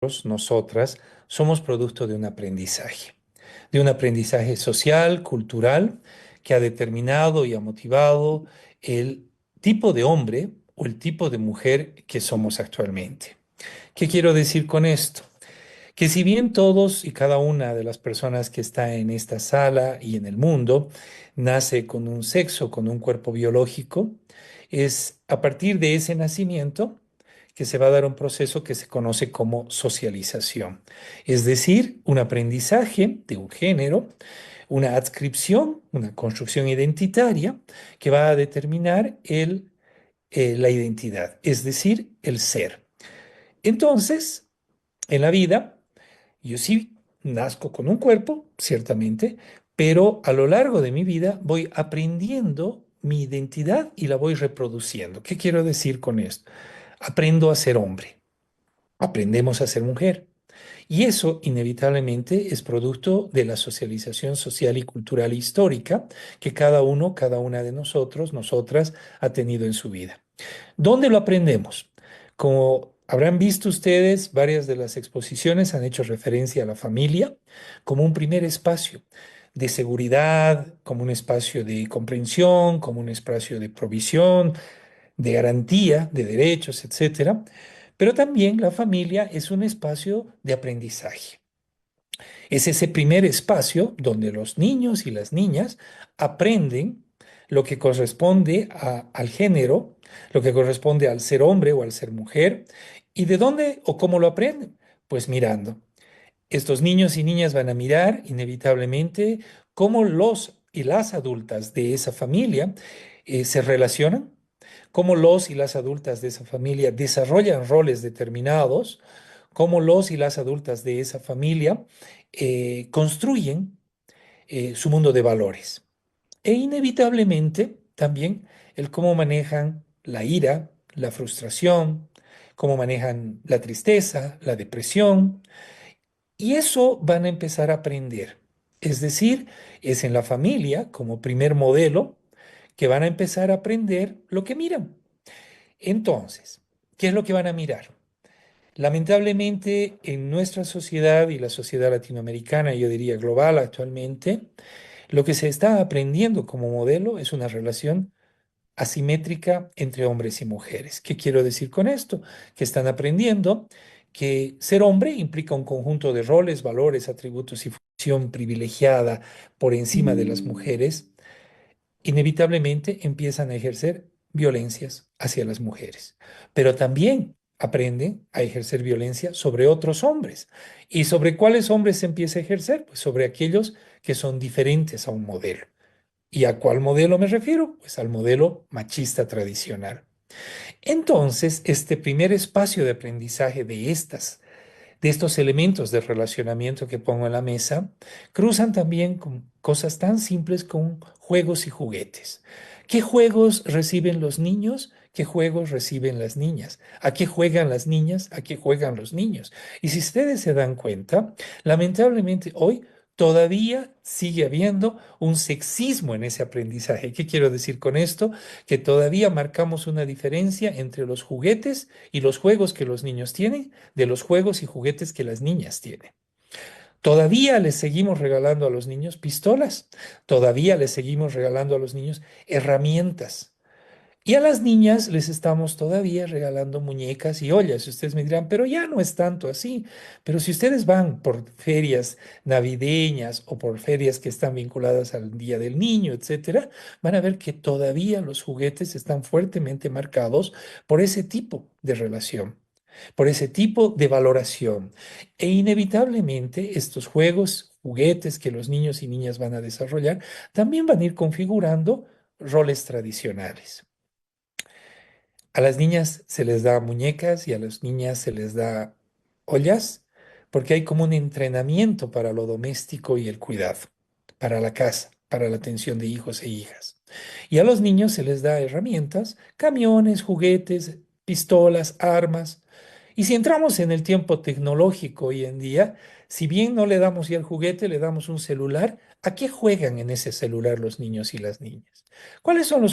nosotras, somos producto de un aprendizaje social, cultural, que ha determinado y ha motivado el tipo de hombre o el tipo de mujer que somos actualmente. ¿Qué quiero decir con esto? Que si bien todos y cada una de las personas que está en esta sala y en el mundo nace con un sexo, con un cuerpo biológico, es a partir de ese nacimiento que se va a dar un proceso que se conoce como socialización, es decir, un aprendizaje de un género, una adscripción, una construcción identitaria que va a determinar la identidad, es decir, el ser. Entonces, en la vida, yo sí nazco con un cuerpo, ciertamente, pero a lo largo de mi vida voy aprendiendo mi identidad y la voy reproduciendo. ¿Qué quiero decir con esto? Aprendo a ser hombre, aprendemos a ser mujer. Y eso inevitablemente es producto de la socialización social y cultural histórica que cada uno, cada una de nosotros, nosotras, ha tenido en su vida. ¿Dónde lo aprendemos? Como habrán visto ustedes, varias de las exposiciones han hecho referencia a la familia como un primer espacio de seguridad, como un espacio de comprensión, como un espacio de provisión, de garantía de derechos, etcétera. Pero también la familia es un espacio de aprendizaje. Es ese primer espacio donde los niños y las niñas aprenden lo que corresponde al género, lo que corresponde al ser hombre o al ser mujer. ¿Y de dónde o cómo lo aprenden? Pues mirando. Estos niños y niñas van a mirar inevitablemente cómo los y las adultas de esa familia se relacionan, cómo los y las adultas de esa familia desarrollan roles determinados, cómo los y las adultas de esa familia construyen su mundo de valores. E inevitablemente también el cómo manejan la ira, la frustración, cómo manejan la tristeza, la depresión, y eso van a empezar a aprender. Es decir, es en la familia, como primer modelo, que van a empezar a aprender lo que miran. Entonces, ¿qué es lo que van a mirar? Lamentablemente, en nuestra sociedad y la sociedad latinoamericana, yo diría global actualmente, lo que se está aprendiendo como modelo es una relación asimétrica entre hombres y mujeres. ¿Qué quiero decir con esto? Que están aprendiendo que ser hombre implica un conjunto de roles, valores, atributos y función privilegiada por encima de las mujeres. Inevitablemente empiezan a ejercer violencias hacia las mujeres, pero también aprenden a ejercer violencia sobre otros hombres. ¿Y sobre cuáles hombres se empieza a ejercer? Pues sobre aquellos que son diferentes a un modelo. ¿Y a cuál modelo me refiero? Pues al modelo machista tradicional. Entonces, este primer espacio de aprendizaje de estos elementos de relacionamiento que pongo en la mesa, cruzan también con cosas tan simples como juegos y juguetes. ¿Qué juegos reciben los niños? ¿Qué juegos reciben las niñas? ¿A qué juegan las niñas? ¿A qué juegan los niños? Y si ustedes se dan cuenta, lamentablemente hoy todavía sigue habiendo un sexismo en ese aprendizaje. ¿Qué quiero decir con esto? Que todavía marcamos una diferencia entre los juguetes y los juegos que los niños tienen de los juegos y juguetes que las niñas tienen. Todavía les seguimos regalando a los niños pistolas, todavía les seguimos regalando a los niños herramientas. Y a las niñas les estamos todavía regalando muñecas y ollas. Y ustedes me dirán, pero ya no es tanto así. Pero si ustedes van por ferias navideñas o por ferias que están vinculadas al Día del Niño, etcétera, van a ver que todavía los juguetes están fuertemente marcados por ese tipo de relación, por ese tipo de valoración. E inevitablemente estos juegos, juguetes que los niños y niñas van a desarrollar, también van a ir configurando roles tradicionales. A las niñas se les da muñecas y a las niñas se les da ollas, porque hay como un entrenamiento para lo doméstico y el cuidado, para la casa, para la atención de hijos e hijas. Y a los niños se les da herramientas, camiones, juguetes, pistolas, armas. Y si entramos en el tiempo tecnológico hoy en día, si bien no le damos ya el juguete, le damos un celular, ¿a qué juegan en ese celular los niños y las niñas? ¿Cuáles son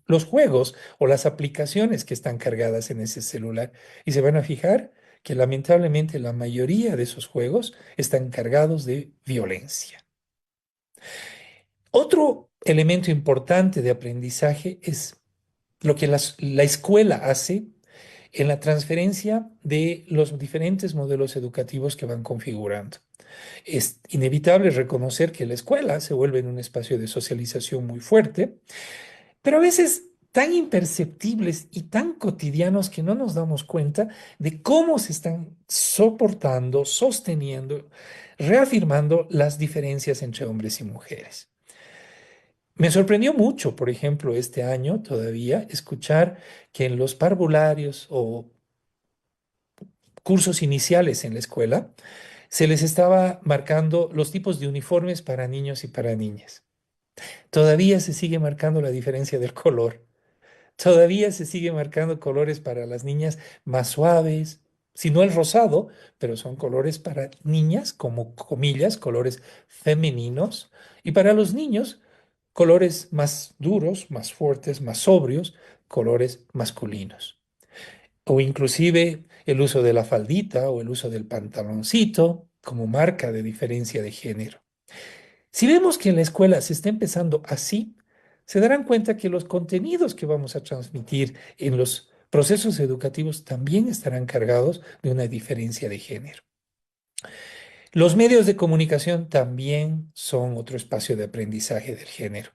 los juegos o las aplicaciones que están cargadas en ese celular? Y se van a fijar que lamentablemente la mayoría de esos juegos están cargados de violencia. Otro elemento importante de aprendizaje es lo que la escuela hace en la transferencia de los diferentes modelos educativos que van configurando. Es inevitable reconocer que la escuela se vuelve en un espacio de socialización muy fuerte, pero a veces tan imperceptibles y tan cotidianos que no nos damos cuenta de cómo se están soportando, sosteniendo, reafirmando las diferencias entre hombres y mujeres. Me sorprendió mucho, por ejemplo, este año todavía escuchar que en los parvularios o cursos iniciales en la escuela se les estaba marcando los tipos de uniformes para niños y para niñas. Todavía se sigue marcando la diferencia del color. Todavía se sigue marcando colores para las niñas más suaves, si no el rosado, pero son colores para niñas, como comillas, colores femeninos, y para los niños, colores más duros, más fuertes, más sobrios, colores masculinos. O inclusive el uso de la faldita o el uso del pantaloncito como marca de diferencia de género. Si vemos que en la escuela se está empezando así, se darán cuenta que los contenidos que vamos a transmitir en los procesos educativos también estarán cargados de una diferencia de género. Los medios de comunicación también son otro espacio de aprendizaje del género.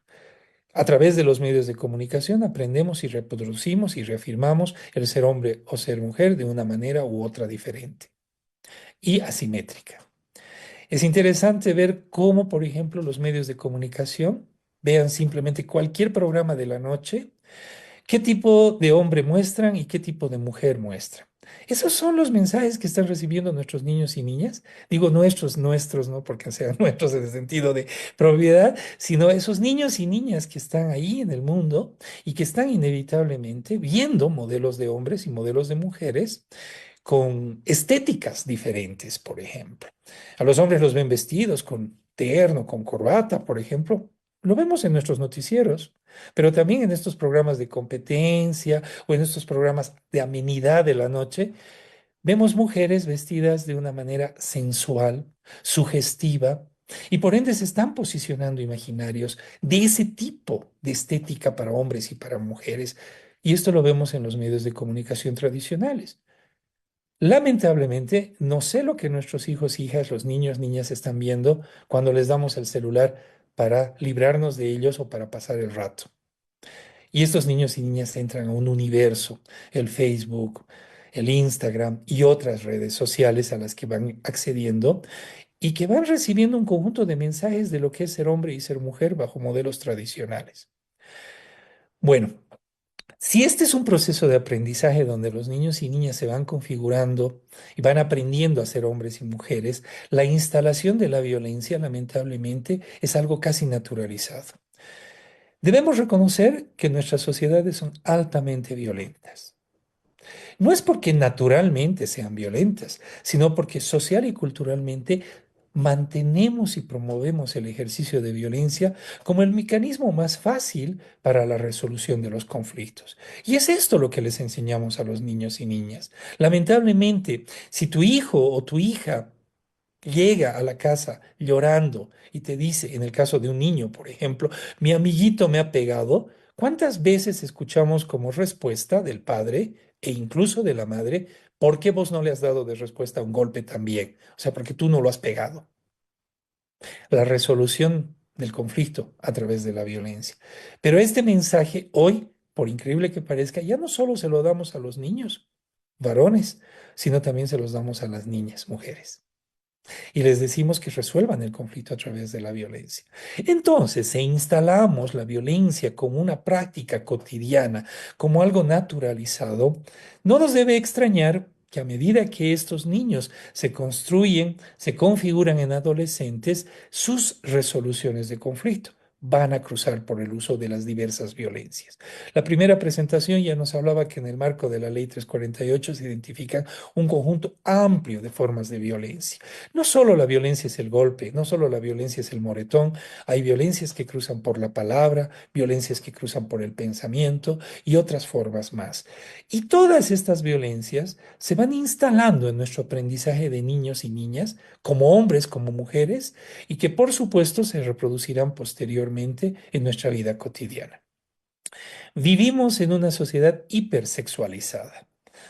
A través de los medios de comunicación aprendemos y reproducimos y reafirmamos el ser hombre o ser mujer de una manera u otra diferente y asimétrica. Es interesante ver cómo, por ejemplo, los medios de comunicación vean simplemente cualquier programa de la noche, qué tipo de hombre muestran y qué tipo de mujer muestran. Esos son los mensajes que están recibiendo nuestros niños y niñas. Digo nuestros, no porque sean nuestros en el sentido de propiedad, sino esos niños y niñas que están ahí en el mundo y que están inevitablemente viendo modelos de hombres y modelos de mujeres con estéticas diferentes, por ejemplo. A los hombres los ven vestidos con terno, con corbata, por ejemplo. Lo vemos en nuestros noticieros, pero también en estos programas de competencia o en estos programas de amenidad de la noche, vemos mujeres vestidas de una manera sensual, sugestiva, y por ende se están posicionando imaginarios de ese tipo de estética para hombres y para mujeres. Y esto lo vemos en los medios de comunicación tradicionales. Lamentablemente, no sé lo que nuestros hijos, hijas, los niños, niñas están viendo cuando les damos el celular para librarnos de ellos o para pasar el rato. Y estos niños y niñas entran a un universo, el Facebook, el Instagram y otras redes sociales a las que van accediendo y que van recibiendo un conjunto de mensajes de lo que es ser hombre y ser mujer bajo modelos tradicionales. Bueno, si este es un proceso de aprendizaje donde los niños y niñas se van configurando y van aprendiendo a ser hombres y mujeres, la instalación de la violencia, lamentablemente, es algo casi naturalizado. Debemos reconocer que nuestras sociedades son altamente violentas. No es porque naturalmente sean violentas, sino porque social y culturalmente mantenemos y promovemos el ejercicio de violencia como el mecanismo más fácil para la resolución de los conflictos. Y es esto lo que les enseñamos a los niños y niñas. Lamentablemente, si tu hijo o tu hija llega a la casa llorando y te dice, en el caso de un niño, por ejemplo, mi amiguito me ha pegado, ¿cuántas veces escuchamos como respuesta del padre e incluso de la madre, ¿por qué vos no le has dado de respuesta a un golpe también? O sea, porque tú no lo has pegado. La resolución del conflicto a través de la violencia. Pero este mensaje hoy, por increíble que parezca, ya no solo se lo damos a los niños, varones, sino también se los damos a las niñas, mujeres, y les decimos que resuelvan el conflicto a través de la violencia. Entonces, si instalamos la violencia como una práctica cotidiana, como algo naturalizado, no nos debe extrañar que a medida que estos niños se construyen, se configuran en adolescentes, sus resoluciones de conflicto van a cruzar por el uso de las diversas violencias. La primera presentación ya nos hablaba que en el marco de la Ley 348 se identifican un conjunto amplio de formas de violencia. No solo la violencia es el golpe, no solo la violencia es el moretón, hay violencias que cruzan por la palabra, violencias que cruzan por el pensamiento y otras formas más. Y todas estas violencias se van instalando en nuestro aprendizaje de niños y niñas, como hombres, como mujeres, y que por supuesto se reproducirán posteriormente en nuestra vida cotidiana. Vivimos en una sociedad hipersexualizada,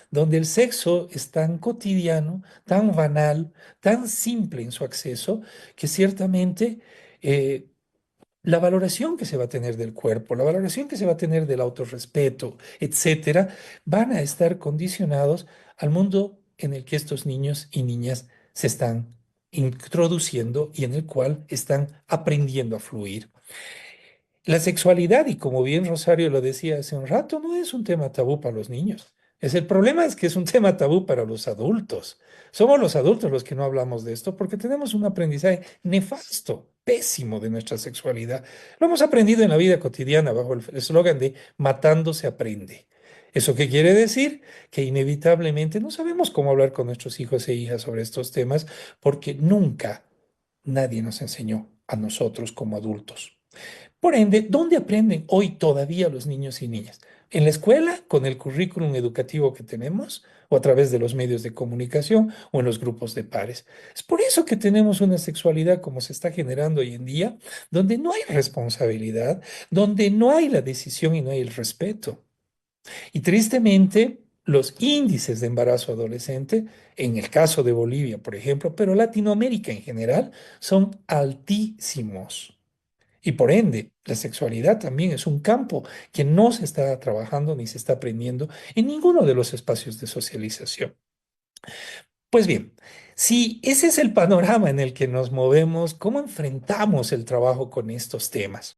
donde el sexo es tan cotidiano, tan banal, tan simple en su acceso, que ciertamente eh, la valoración que se va a tener del cuerpo, la valoración que se va a tener del autorrespeto, etcétera, van a estar condicionados al mundo en el que estos niños y niñas se están introduciendo y en el cual están aprendiendo a fluir. La sexualidad, y como bien Rosario lo decía hace un rato, no es un tema tabú para los niños. El problema es que es un tema tabú para los adultos. Somos los adultos los que no hablamos de esto porque tenemos un aprendizaje nefasto, pésimo de nuestra sexualidad. Lo hemos aprendido en la vida cotidiana bajo el eslogan de matando se aprende. ¿Eso qué quiere decir? Que inevitablemente no sabemos cómo hablar con nuestros hijos e hijas sobre estos temas porque nunca nadie nos enseñó a nosotros como adultos. Por ende, ¿dónde aprenden hoy todavía los niños y niñas? ¿En la escuela, con el currículum educativo que tenemos, o a través de los medios de comunicación, o en los grupos de pares? Es por eso que tenemos una sexualidad como se está generando hoy en día, donde no hay responsabilidad, donde no hay la decisión y no hay el respeto. Y tristemente, los índices de embarazo adolescente, en el caso de Bolivia, por ejemplo, pero Latinoamérica en general, son altísimos. Y por ende, la sexualidad también es un campo que no se está trabajando ni se está aprendiendo en ninguno de los espacios de socialización. Pues bien, si ese es el panorama en el que nos movemos, ¿cómo enfrentamos el trabajo con estos temas?